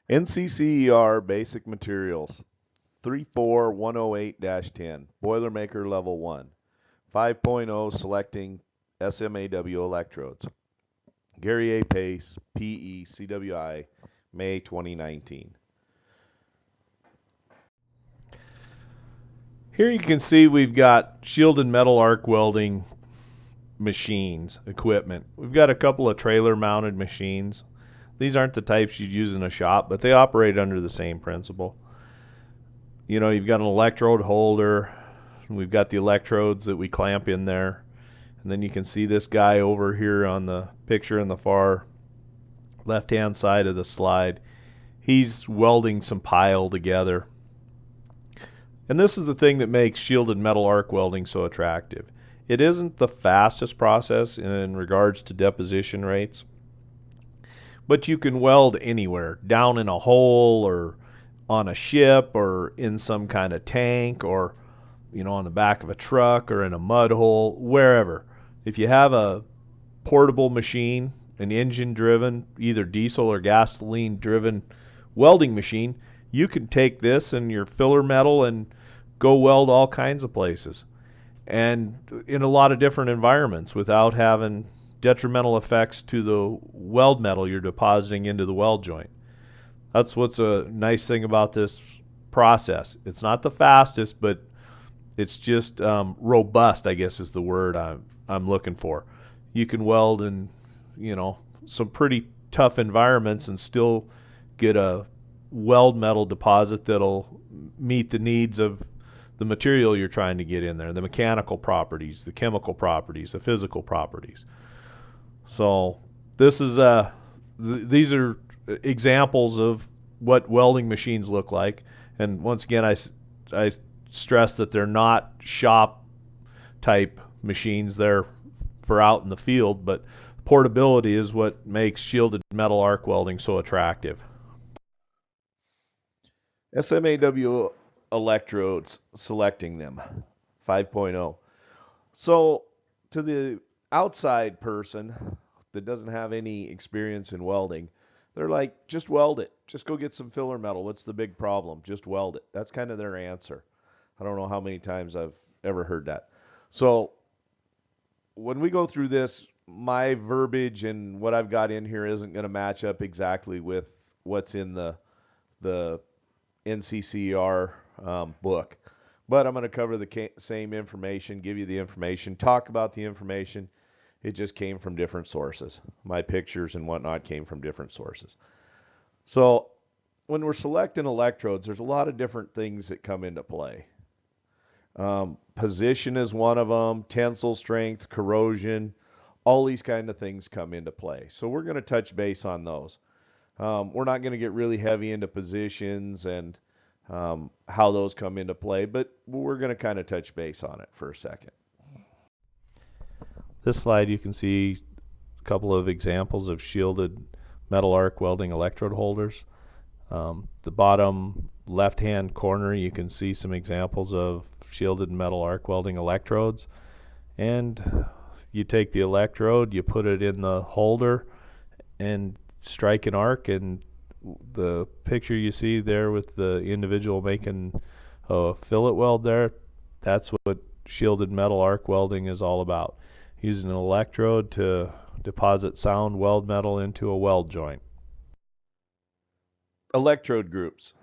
NCCER Basic Materials 34108-10 Boilermaker Level 1 5.0 Selecting SMAW Electrodes Gary A. Pace, PE, CWI, May 2019. Here you can see we've got shielded metal arc welding machines, equipment. We've got a couple of trailer mounted machines. These aren't the types you'd use in a shop, but they operate under the same principle. You know, you've got an electrode holder. We've got the electrodes that we clamp in there. And then you can see this guy over here on the picture in the far left-hand side of the slide. He's welding some pile together. And this is the thing that makes shielded metal arc welding so attractive. It isn't the fastest process in regards to deposition rates, but you can weld anywhere, down in a hole or on a ship or in some kind of tank or, you know, on the back of a truck or in a mud hole, wherever. If you have a portable machine, an engine-driven, either diesel or gasoline-driven welding machine, you can take this and your filler metal and go weld all kinds of places and in a lot of different environments without having detrimental effects to the weld metal you're depositing into the weld joint. That's what's a nice thing about this process. It's not the fastest, but it's just robust, I guess is the word I'm looking for. You can weld in, you know, some pretty tough environments and still get a weld metal deposit that'll meet the needs of the material you're trying to get in there, the mechanical properties, the chemical properties, the physical properties. So this is these are examples of what welding machines look like. And once again, I stress that they're not shop type machines. They're for out in the field, but portability is what makes shielded metal arc welding so attractive. SMAW electrodes, selecting them, 5.0. So to the outside person that doesn't have any experience in welding, they're like, just weld it. Just go get some filler metal. What's the big problem? Just weld it. That's kind of their answer. I don't know how many times I've ever heard that. So when we go through this, my verbiage and what I've got in here isn't going to match up exactly with what's in the NCCER book. But I'm going to cover the same information, give you the information, talk about the information. It just came from different sources. My pictures and whatnot came from different sources. So when we're selecting electrodes, there's a lot of different things that come into play. Position is one of them, tensile strength, corrosion, all these kind of things come into play. So we're going to touch base on those. We're not going to get really heavy into positions and how those come into play, but we're going to kind of touch base on it for a second. This slide you can see a couple of examples of shielded metal arc welding electrode holders. The bottom left-hand corner you can see some examples of shielded metal arc welding electrodes, and you take the electrode, you put it in the holder and strike an arc, and the picture you see there with the individual making a fillet weld there, that's what shielded metal arc welding is all about. Using an electrode to deposit sound weld metal into a weld joint. Electrode groups.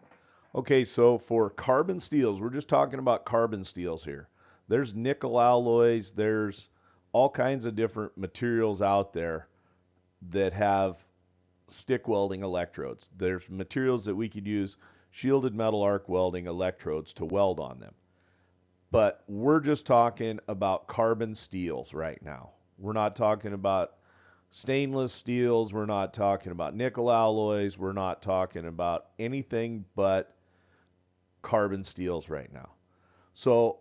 Okay, so for carbon steels, we're just talking about carbon steels here. There's nickel alloys, there's all kinds of different materials out there that have stick welding electrodes. There's materials that we could use shielded metal arc welding electrodes to weld on them. But we're just talking about carbon steels right now. We're not talking about stainless steels. We're not talking about nickel alloys. We're not talking about anything but carbon steels right now. So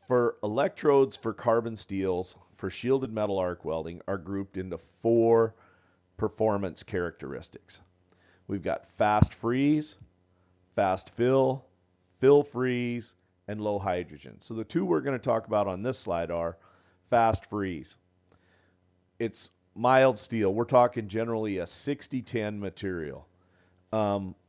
for electrodes for carbon steels, for shielded metal arc welding, are grouped into 4 performance characteristics. We've got fast freeze, fast fill, fill freeze, and low hydrogen. So the 2 we're going to talk about on this slide are fast freeze. It's mild steel. We're talking generally a 60-10 material.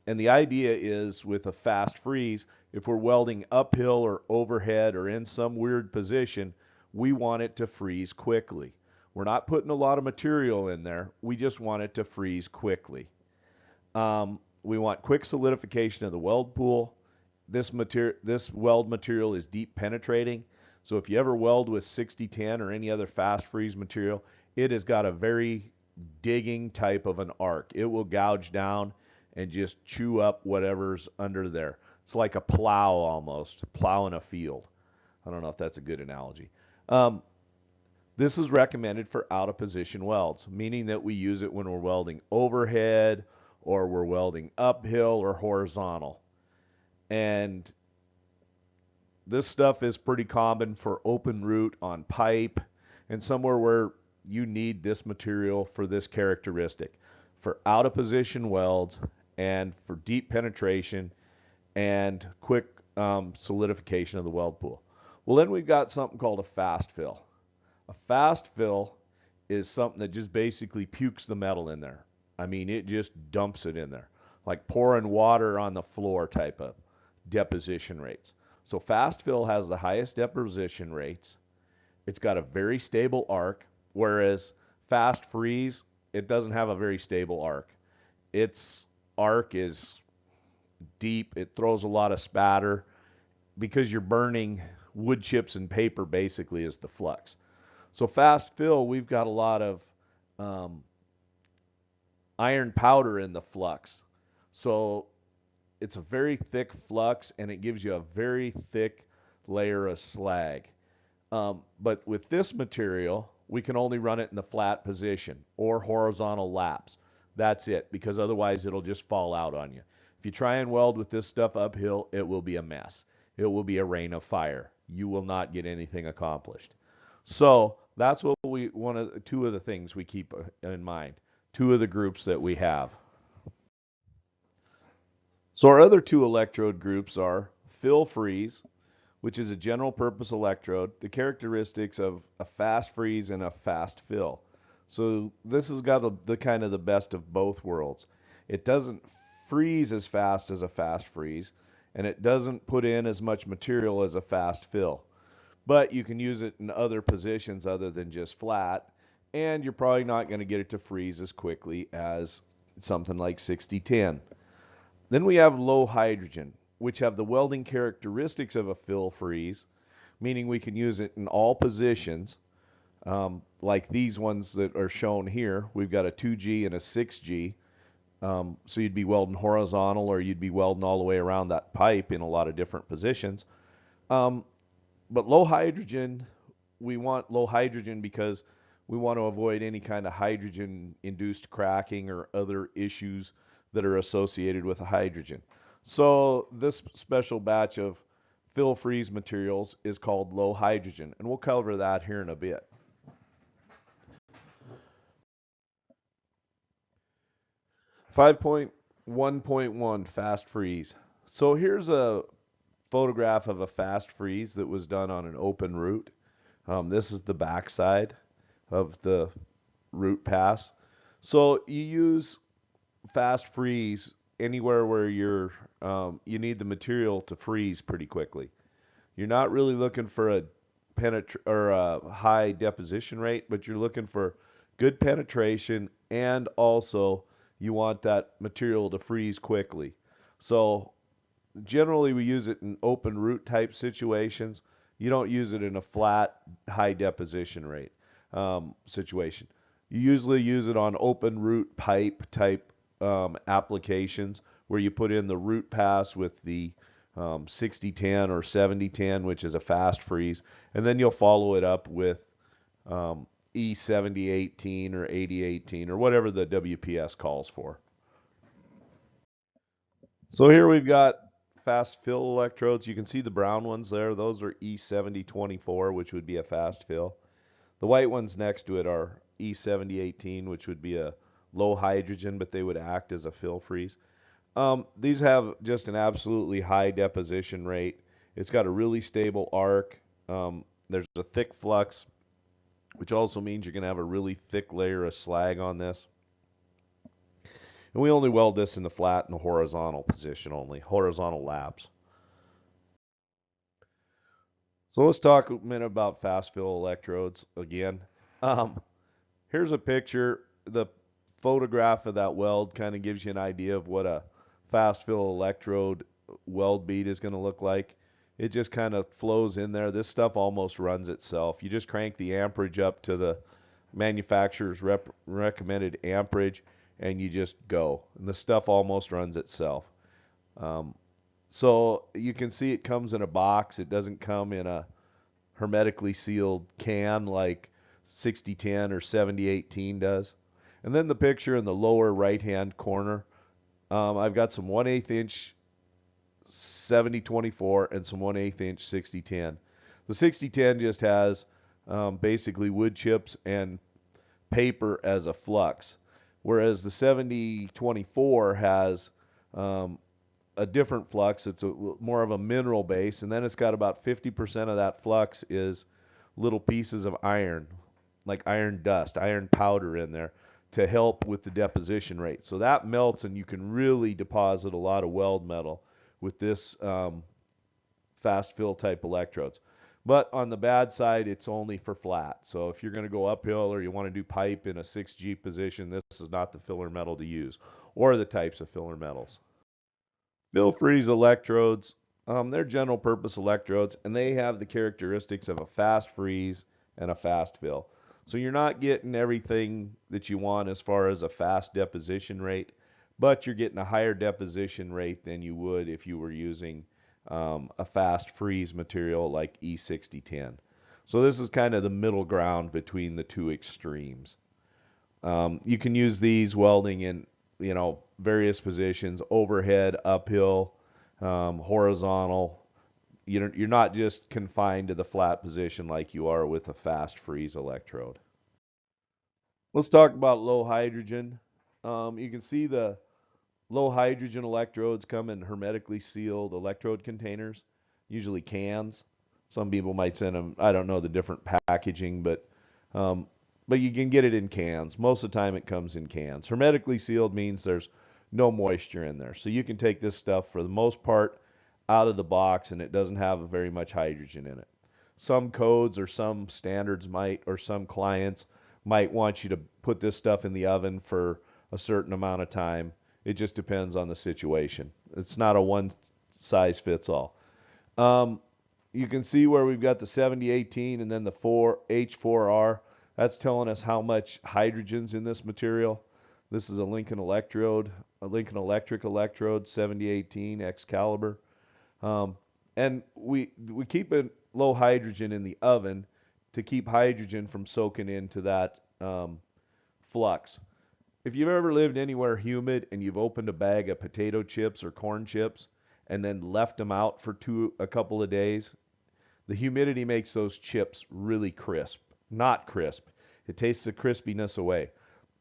And the idea is with a fast freeze, if we're welding uphill or overhead or in some weird position, we want it to freeze quickly. We're not putting a lot of material in there. We just want it to freeze quickly. We want quick solidification of the weld pool. This weld material is deep penetrating. So if you ever weld with 6010 or any other fast freeze material, it has got a very digging type of an arc. It will gouge down and just chew up whatever's under there. It's like a plow almost, plowing a field. I don't know if that's a good analogy. This is recommended for out of position welds, meaning that we use it when we're welding overhead or we're welding uphill or horizontal. And this stuff is pretty common for open root on pipe and somewhere where you need this material for this characteristic. For out of position welds and for deep penetration and quick solidification of the weld pool. Well, then we've got something called a fast fill. A fast fill is something that just basically pukes the metal in there. I mean, it just dumps it in there, like pouring water on the floor type of deposition rates. So fast fill has the highest deposition rates. It's got a very stable arc, whereas fast freeze, it doesn't have a very stable arc. Its arc is deep. It throws a lot of spatter because you're burning wood chips and paper basically is the flux. So fast fill, we've got a lot of iron powder in the flux. So it's a very thick flux and it gives you a very thick layer of slag. But with this material, we can only run it in the flat position or horizontal laps. That's it, because otherwise it'll just fall out on you. If you try and weld with this stuff uphill, it will be a mess. It will be a rain of fire. You will not get anything accomplished. So that's what two of the things we keep in mind. Two of the groups that we have. So our other two electrode groups are fill freeze, which is a general purpose electrode, the characteristics of a fast freeze and a fast fill. So this has got the kind of the best of both worlds. It doesn't freeze as fast as a fast freeze, and it doesn't put in as much material as a fast fill. But you can use it in other positions other than just flat, and you're probably not going to get it to freeze as quickly as something like 6010. Then we have low hydrogen, which have the welding characteristics of a fill freeze, meaning we can use it in all positions, like these ones that are shown here. We've got a 2G and a 6G, so you'd be welding horizontal or you'd be welding all the way around that pipe in a lot of different positions. But low hydrogen, we want low hydrogen because we want to avoid any kind of hydrogen-induced cracking or other issues that are associated with a hydrogen. So this special batch of fill freeze materials is called low hydrogen, and we'll cover that here in a bit. Five point 1.1 fast freeze. So here's a photograph of a fast freeze that was done on an open root. This is the back side of the root pass. So you use fast freeze anywhere where you need the material to freeze pretty quickly. You're not really looking for a high deposition rate, but you're looking for good penetration, and also you want that material to freeze quickly. So generally we use it in open root type situations. You don't use it in a flat high deposition rate situation. You usually use it on open root pipe type applications where you put in the root pass with the 6010 or 7010, which is a fast freeze, and then you'll follow it up with E7018 or 8018 or whatever the WPS calls for. So here we've got fast fill electrodes. You can see the brown ones there. Those are E7024, which would be a fast fill. The white ones next to it are E7018, which would be a low hydrogen, but they would act as a fill freeze. These have just an absolutely high deposition rate. It's got a really stable arc. There's a thick flux, which also means you're going to have a really thick layer of slag on this. And we only weld this in the flat and the horizontal position only, horizontal labs. So let's talk a minute about fast fill electrodes again. Here's a picture. The photograph of that weld kind of gives you an idea of what a fast fill electrode weld bead is going to look like. It just kind of flows in there. This stuff almost runs itself. You just crank the amperage up to the manufacturer's recommended amperage, and you just go. And the stuff almost runs itself. So you can see it comes in a box. It doesn't come in a hermetically sealed can like 6010 or 7018 does. And then the picture in the lower right-hand corner, I've got some 1/8 inch 7024 and some 1/8 inch 6010. The 6010 just has basically wood chips and paper as a flux, whereas the 7024 has a different flux. It's more of a mineral base, and then it's got about 50% of that flux is little pieces of iron, like iron dust, iron powder in there to help with the deposition rate. So that melts, and you can really deposit a lot of weld metal with this fast fill type electrodes. But on the bad side, it's only for flat. So if you're going to go uphill or you want to do pipe in a 6G position, this is not the filler metal to use, or the types of filler metals. Fill freeze electrodes, they're general purpose electrodes, and they have the characteristics of a fast freeze and a fast fill. So you're not getting everything that you want as far as a fast deposition rate, but you're getting a higher deposition rate than you would if you were using a fast freeze material like E6010. So this is kind of the middle ground between the two extremes. You can use these welding in various positions: overhead, uphill, horizontal. You're not just confined to the flat position like you are with a fast freeze electrode. Let's talk about low hydrogen. You can see the low hydrogen electrodes come in hermetically sealed electrode containers, usually cans. Some people might send them, I don't know the different packaging, but you can get it in cans. Most of the time it comes in cans. Hermetically sealed means there's no moisture in there. So you can take this stuff for the most part out of the box, and it doesn't have very much hydrogen in it. Some codes or some standards might, or some clients might want you to put this stuff in the oven for a certain amount of time. It just depends on the situation. It's not a one size fits all. You can see where we've got the 7018 and then the H4R. That's telling us how much hydrogen's in this material. This is a Lincoln Electric electrode, 7018 Excalibur. And we keep it low hydrogen in the oven to keep hydrogen from soaking into that flux. If you've ever lived anywhere humid and you've opened a bag of potato chips or corn chips and then left them out for a couple of days, the humidity makes those chips really crisp. Not crisp. It takes the crispiness away.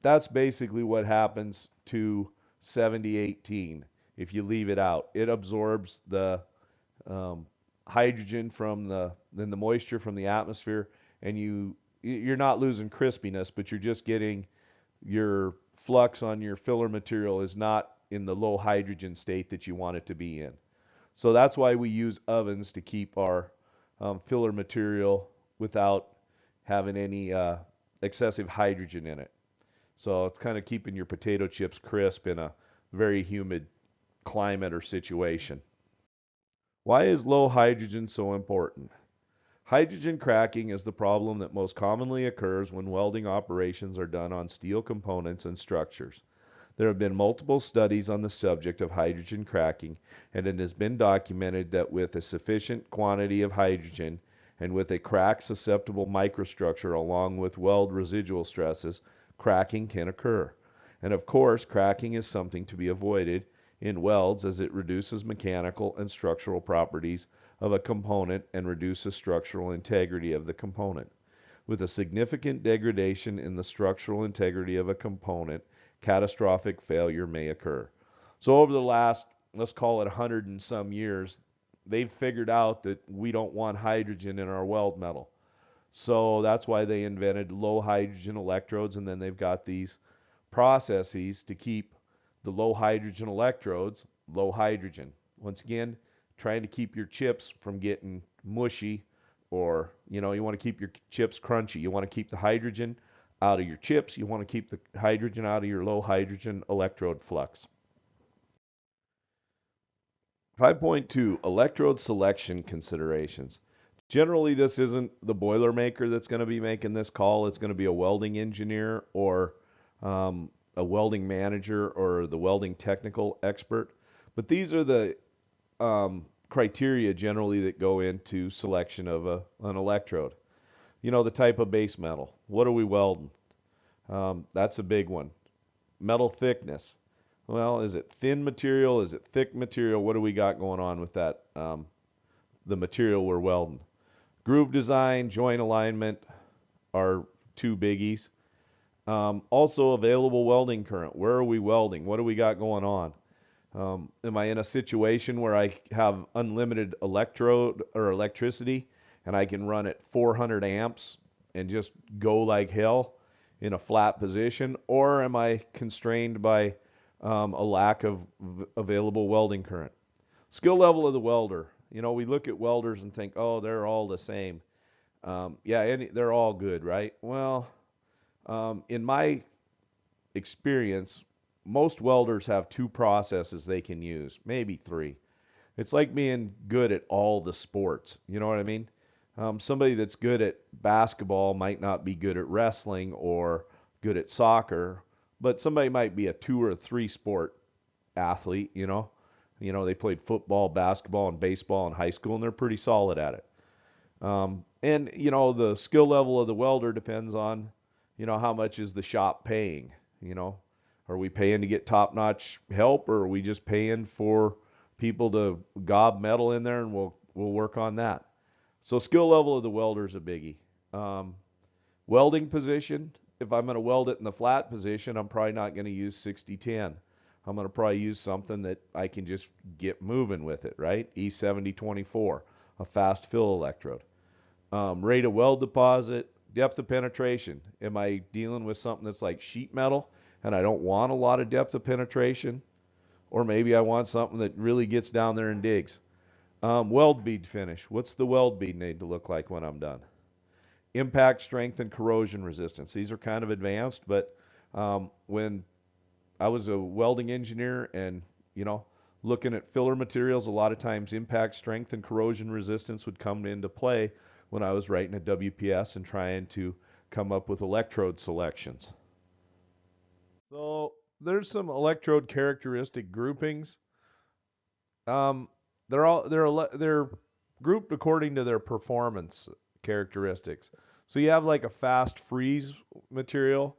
That's basically what happens to 7018 if you leave it out. It absorbs the hydrogen from the moisture from the atmosphere, and you're not losing crispiness, but you're just getting your flux on your filler material is not in the low hydrogen state that you want it to be in. So that's why we use ovens to keep our filler material without having any excessive hydrogen in it. So it's kind of keeping your potato chips crisp in a very humid climate or situation. Why is low hydrogen so important? Hydrogen cracking is the problem that most commonly occurs when welding operations are done on steel components and structures. There have been multiple studies on the subject of hydrogen cracking, and it has been documented that with a sufficient quantity of hydrogen and with a crack-susceptible microstructure along with weld residual stresses, cracking can occur. And of course, cracking is something to be avoided in welds as it reduces mechanical and structural properties of a component and reduces structural integrity of the component. With a significant degradation in the structural integrity of a component, catastrophic failure may occur. So over the last, let's call it 100 and some years, they've figured out that we don't want hydrogen in our weld metal. So that's why they invented low hydrogen electrodes, and then they've got these processes to keep the low hydrogen electrodes, low hydrogen. Once again, trying to keep your chips from getting mushy, or you want to keep your chips crunchy. You want to keep the hydrogen out of your chips. You want to keep the hydrogen out of your low hydrogen electrode flux. 5.2, electrode selection considerations. Generally, this isn't the boilermaker that's going to be making this call. It's going to be a welding engineer or a welding manager or the welding technical expert. But these are the criteria generally that go into selection of an electrode. The type of base metal. What are we welding? That's a big one. Metal thickness. Well, is it thin material? Is it thick material? What do we got going on with that? The material we're welding. Groove design, joint alignment are two biggies. Also available welding current. Where are we welding? What do we got going on? Am I in a situation where I have unlimited electrode or electricity and I can run at 400 amps and just go like hell in a flat position? Or am I constrained by a lack of available welding current? Skill level of the welder. We look at welders and think, oh, they're all the same. They're all good, right? Well, in my experience, most welders have two processes they can use, maybe three. It's like being good at all the sports. You know what I mean? Somebody that's good at basketball might not be good at wrestling or good at soccer, but somebody might be a 2 or 3 sport athlete. They played football, basketball, and baseball in high school, and they're pretty solid at it. The skill level of the welder depends on, how much is the shop paying? Are we paying to get top-notch help, or are we just paying for people to gob metal in there, and we'll work on that? So skill level of the welder is a biggie. Welding position, if I'm going to weld it in the flat position, I'm probably not going to use 60-10. I'm going to probably use something that I can just get moving with it, right? E7024, a fast fill electrode. Rate of weld deposit, depth of penetration. Am I dealing with something that's like sheet metal and I don't want a lot of depth of penetration? Or maybe I want something that really gets down there and digs. Weld bead finish. What's the weld bead need to look like when I'm done? Impact strength and corrosion resistance. These are kind of advanced, but when I was a welding engineer and, looking at filler materials, a lot of times impact strength and corrosion resistance would come into play when I was writing a WPS and trying to come up with electrode selections. So there's some electrode characteristic groupings. They're grouped according to their performance characteristics. So you have like a fast freeze material,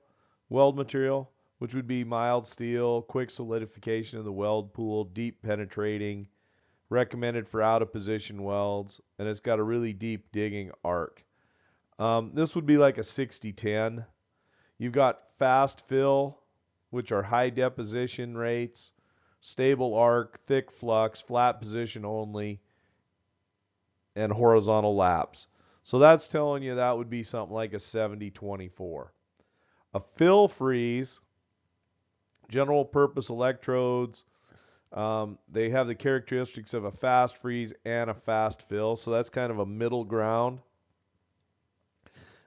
weld material, which would be mild steel, quick solidification of the weld pool, deep penetrating, recommended for out of position welds, and it's got a really deep digging arc. This would be like a 60-10. You've got fast fill, which are high deposition rates, stable arc, thick flux, flat position only, and horizontal laps. So that's telling you that would be something like a 70-24. A fill freeze, general purpose electrodes, they have the characteristics of a fast freeze and a fast fill, so that's kind of a middle ground.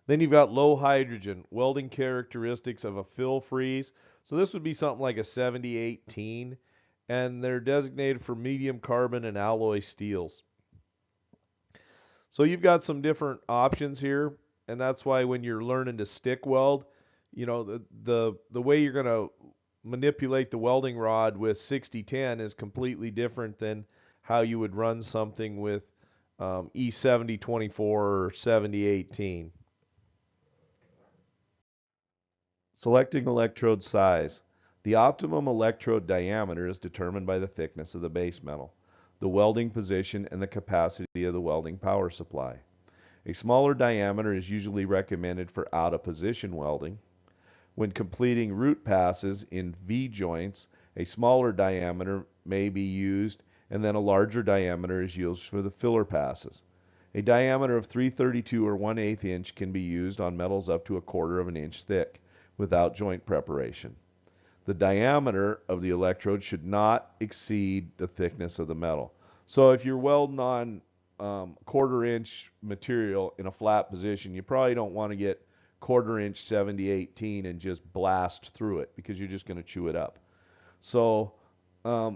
Then you've got low hydrogen, welding characteristics of a fill freeze. So this would be something like a 70-18, and they're designated for medium carbon and alloy steels. So you've got some different options here, and that's why when you're learning to stick weld, the way you're going to manipulate the welding rod with 60-10 is completely different than how you would run something with E70-24 or 70-18. Selecting electrode size. The optimum electrode diameter is determined by the thickness of the base metal, the welding position, and the capacity of the welding power supply. A smaller diameter is usually recommended for out-of-position welding. When completing root passes in V-joints, a smaller diameter may be used, and then a larger diameter is used for the filler passes. A diameter of 3/32 or 1/8 inch can be used on metals up to 1/4 of an inch thick without joint preparation. the diameter of the electrode should not exceed the thickness of the metal. So if you're welding on 1/4 inch material in a flat position, you probably don't want to get 1/4 inch 70-18 and just blast through it, because you're just going to chew it up. So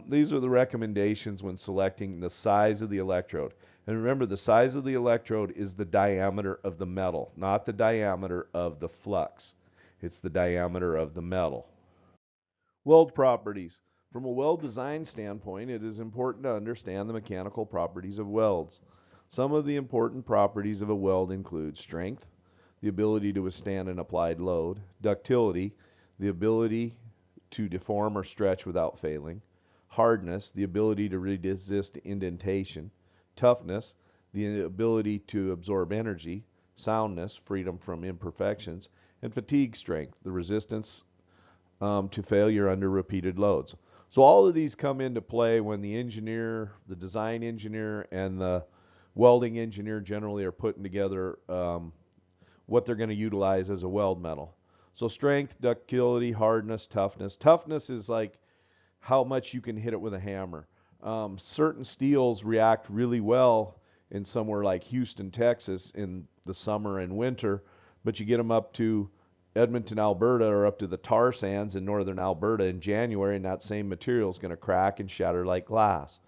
these are the recommendations when selecting the size of the electrode. And remember, the size of the electrode is the diameter of the metal, not the diameter of the flux. It's the diameter of the metal. Weld properties. From a weld design standpoint, it is important to understand the mechanical properties of welds. Some of the important properties of a weld include strength, the ability to withstand an applied load; ductility, the ability to deform or stretch without failing; hardness, the ability to resist indentation; toughness, the ability to absorb energy; soundness, freedom from imperfections; and fatigue strength, the resistance to failure under repeated loads. So all of these come into play when the engineer, the design engineer, and the welding engineer generally are putting together what they're going to utilize as a weld metal. So strength, ductility, hardness, toughness. Toughness is like how much you can hit it with a hammer. Certain steels react really well in somewhere like Houston, Texas in the summer and winter, but you get them up to Edmonton, Alberta, or up to the tar sands in northern Alberta in January, and that same material is going to crack and shatter like glass.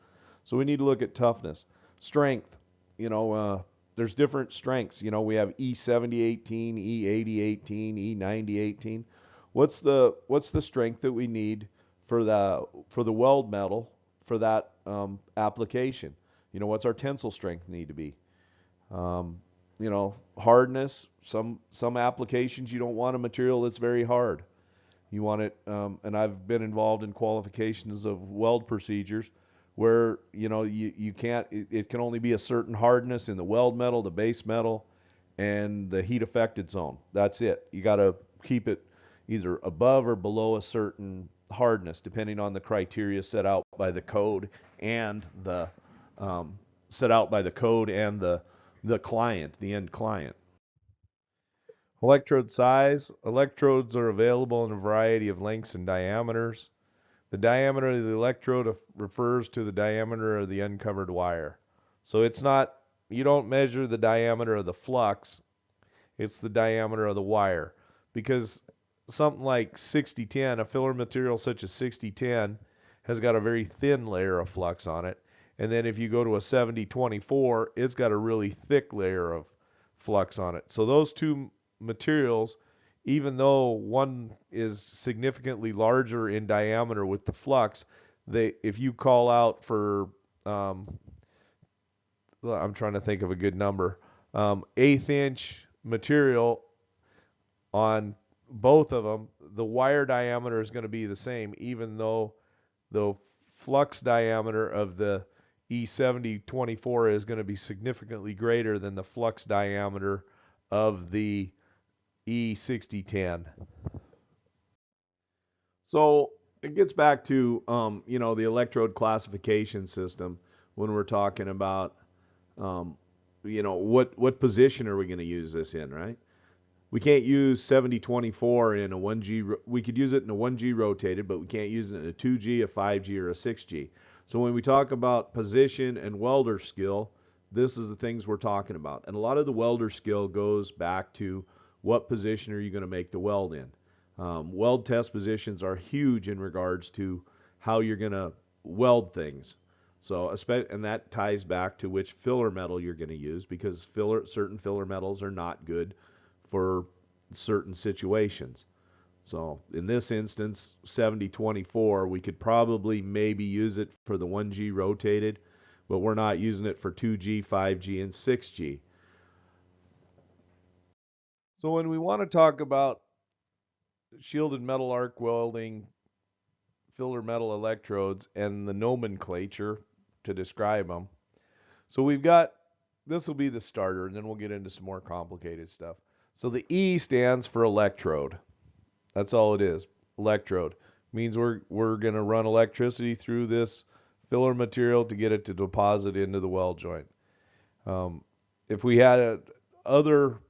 So we need to look at toughness. Strength, there's different strengths. We have E70-18, E80-18, E90-18. What's the strength that we need for the weld metal for that application? What's our tensile strength need to be? Hardness. Some applications you don't want a material that's very hard. You want it, and I've been involved in qualifications of weld procedures where you can't. It can only be a certain hardness in the weld metal, the base metal, and the heat affected zone. That's it. You got to keep it either above or below a certain hardness, depending on the criteria set out by the code and the client, the end client. Electrode size. Electrodes are available in a variety of lengths and diameters. The diameter of the electrode refers to the diameter of the uncovered wire. So you don't measure the diameter of the flux, it's the diameter of the wire. Because something like 6010, a filler material such as 6010, has got a very thin layer of flux on it. And then if you go to a 7024, it's got a really thick layer of flux on it. So those two materials, even though one is significantly larger in diameter with the flux, if you call out for, I'm trying to think of a good number, 1/8 inch material on both of them, the wire diameter is going to be the same, even though the flux diameter of the E7024 is going to be significantly greater than the flux diameter of the E6010. So it gets back to the electrode classification system when we're talking about what position are we going to use this in, right? We can't use 7024 in a 1G. We could use it in a 1G rotated, but we can't use it in a 2G, a 5G, or a 6G. So when we talk about position and welder skill, this is the things we're talking about. And a lot of the welder skill goes back to what position are you going to make the weld in. Weld test positions are huge in regards to how you're going to weld things. So, and that ties back to which filler metal you're going to use, because certain filler metals are not good for certain situations. So in this instance, 7024, we could probably maybe use it for the 1G rotated, but we're not using it for 2G, 5G, and 6G. So when we want to talk about shielded metal arc welding, filler metal electrodes, and the nomenclature to describe them. So we've got, this will be the starter, and then we'll get into some more complicated stuff. So the E stands for electrode. That's all it is. Electrode means we're going to run electricity through this filler material to get it to deposit into the weld joint. If we had other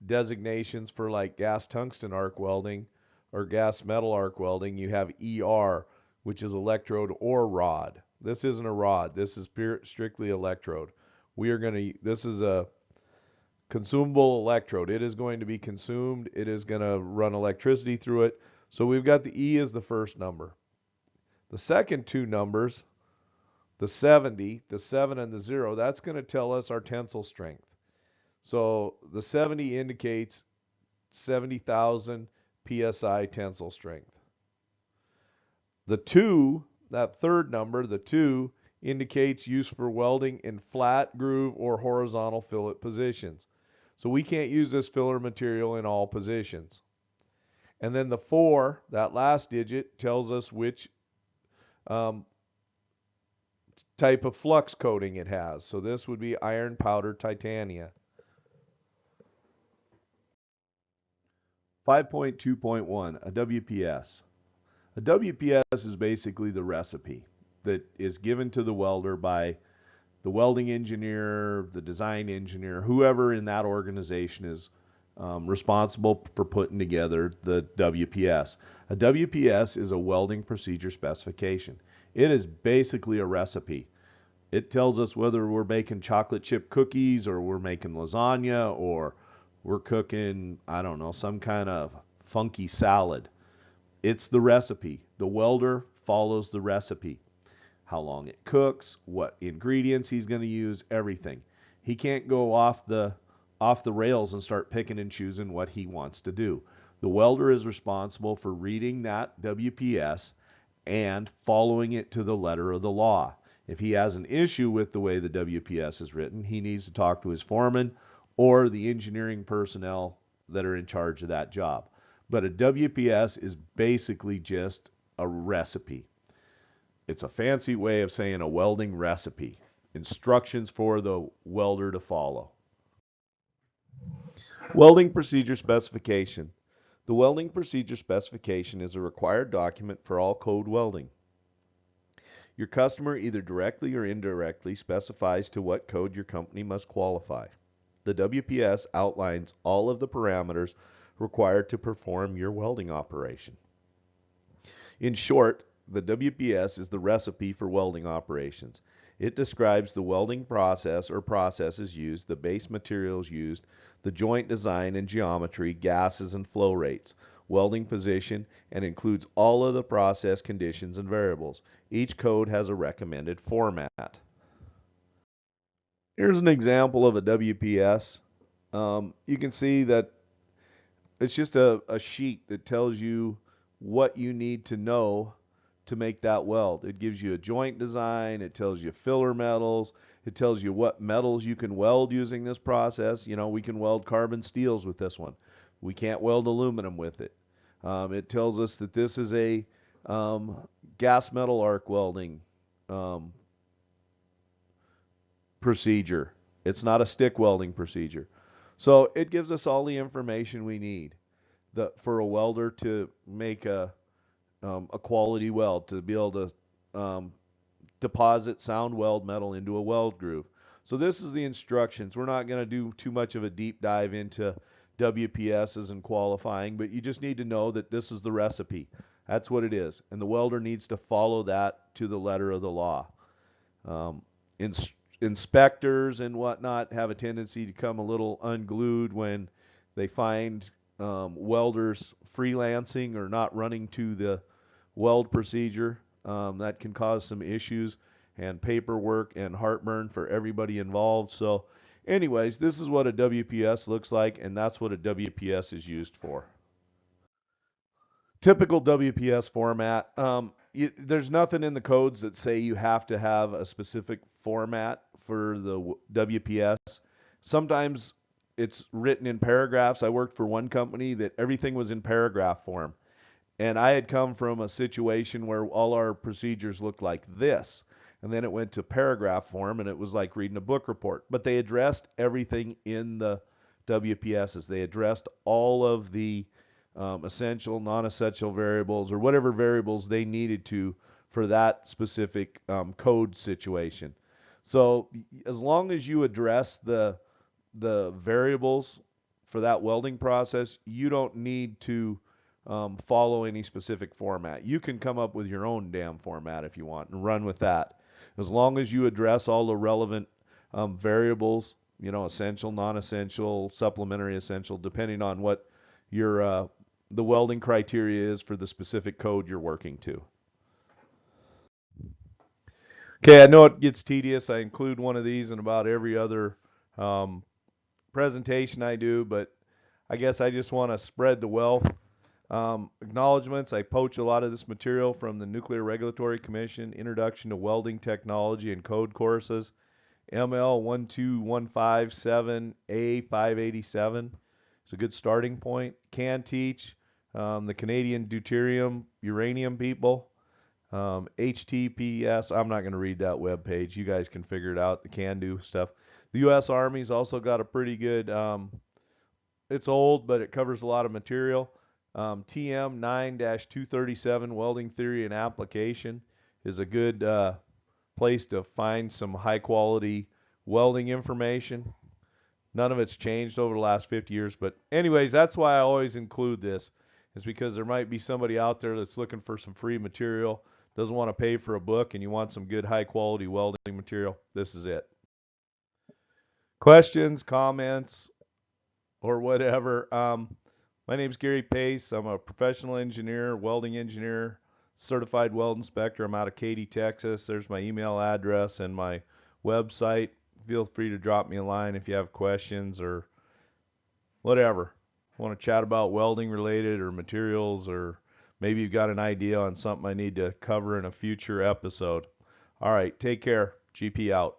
designations for like gas tungsten arc welding or gas metal arc welding, you have ER, which is electrode or rod. This isn't a rod. This is strictly electrode. This is a consumable electrode. It is going to be consumed. It is going to run electricity through it. So we've got the E as the first number. The second two numbers, the 70, the 7 and the 0, that's going to tell us our tensile strength. So the 70 indicates 70,000 psi tensile strength. The 2, that third number, the 2, indicates use for welding in flat, groove, or horizontal fillet positions. So we can't use this filler material in all positions. And then the 4, that last digit, tells us which type of flux coating it has. So this would be iron powder titania. 5.2.1, a WPS. A WPS is basically the recipe that is given to the welder by the welding engineer, the design engineer, whoever in that organization is responsible for putting together the WPS. A WPS is a welding procedure specification. It is basically a recipe. It tells us whether we're making chocolate chip cookies or we're making lasagna or we're cooking, I don't know, some kind of funky salad. It's the recipe. The welder follows the recipe. How long it cooks, what ingredients he's going to use, everything. He can't go off the rails and start picking and choosing what he wants to do. The welder is responsible for reading that WPS and following it to the letter of the law. If he has an issue with the way the WPS is written, he needs to talk to his foreman or the engineering personnel that are in charge of that job. But a WPS is basically just a recipe. It's a fancy way of saying a welding recipe. Instructions for the welder to follow. Welding procedure specification. The welding procedure specification is a required document for all code welding. Your customer either directly or indirectly specifies to what code your company must qualify. The WPS outlines all of the parameters required to perform your welding operation. In short, the WPS is the recipe for welding operations. It describes the welding process or processes used, the base materials used, the joint design and geometry, gases and flow rates, welding position, and includes all of the process conditions and variables. Each code has a recommended format. Here's an example of a WPS. You can see that it's just a sheet that tells you what you need to know to make that weld. It gives you a joint design, it tells you filler metals, it tells you what metals you can weld using this process. You know, we can weld carbon steels with this one. We can't weld aluminum with it. It tells us that this is a gas metal arc welding procedure. It's not a stick welding procedure. So it gives us all the information we need for a welder to make a quality weld, to be able to deposit sound weld metal into a weld groove. So this is the instructions. We're not going to do too much of a deep dive into WPSs and qualifying, but you just need to know that this is the recipe. That's what it is. And the welder needs to follow that to the letter of the law. Inspectors and whatnot have a tendency to come a little unglued when they find welders freelancing or not running to the weld procedure. That can cause some issues and paperwork and heartburn for everybody involved. So anyways, this is what a WPS looks like, and that's what a WPS is used for. Typical WPS format. There's nothing in the codes that say you have to have a specific format for the WPS. Sometimes it's written in paragraphs. I worked for one company that everything was in paragraph form. And I had come from a situation where all our procedures looked like this. And then it went to paragraph form, and it was like reading a book report. But they addressed everything in the WPSs. They addressed all of the essential, non-essential variables, or whatever variables they needed to for that specific code situation. So as long as you address the variables for that welding process, you don't need to follow any specific format. You can come up with your own damn format if you want and run with that. As long as you address all the relevant variables, you know, essential, non-essential, supplementary, essential, depending on what your the welding criteria is for the specific code you're working to. Okay, I know it gets tedious. I include one of these in about every other presentation I do, but I guess I just want to spread the wealth. Acknowledgments, I poach a lot of this material from the Nuclear Regulatory Commission, Introduction to Welding Technology and Code courses, ML 12157A587. It's a good starting point. Can teach the Canadian deuterium uranium people. HTTPS, I'm not going to read that web page. You guys can figure it out, the can do stuff. The U.S. Army's also got a pretty good, it's old, but it covers a lot of material. TM 9-237 Welding Theory and Application is a good place to find some high quality welding information. None of it's changed over the last 50 years, but anyways, that's why I always include this, is because there might be somebody out there that's looking for some free material, doesn't want to pay for a book, and you want some good high quality welding material. This is it. Questions, comments, or whatever. My name is Gary Pace. I'm a professional engineer, welding engineer, certified weld inspector. I'm out of Katy, Texas. There's my email address and my website. Feel free to drop me a line if you have questions or whatever. Want to chat about welding related or materials, or maybe you've got an idea on something I need to cover in a future episode. All right, take care. GP out.